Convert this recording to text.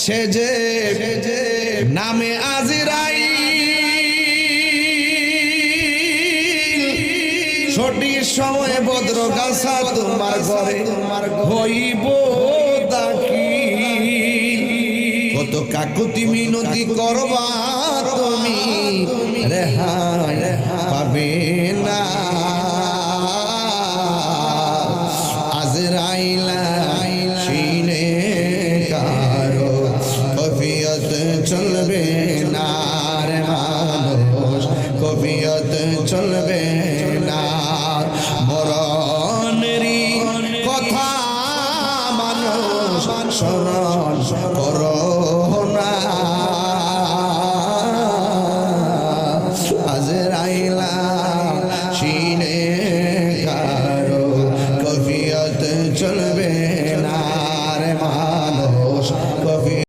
সে যে নামে আজরাইল সঠিক সময়ে বদ্রগাছা তোমার ঘরে হইব দাখিল। কত কাকুতি মিনতি করবা তুমি রেহাই পাবে না। আজরাইলা সিনে কারো কফিয়ত চলবে না রে মানুষ, কফিয়ত চলবে না। মরণেরই কথা মানুষ স্মরণ করো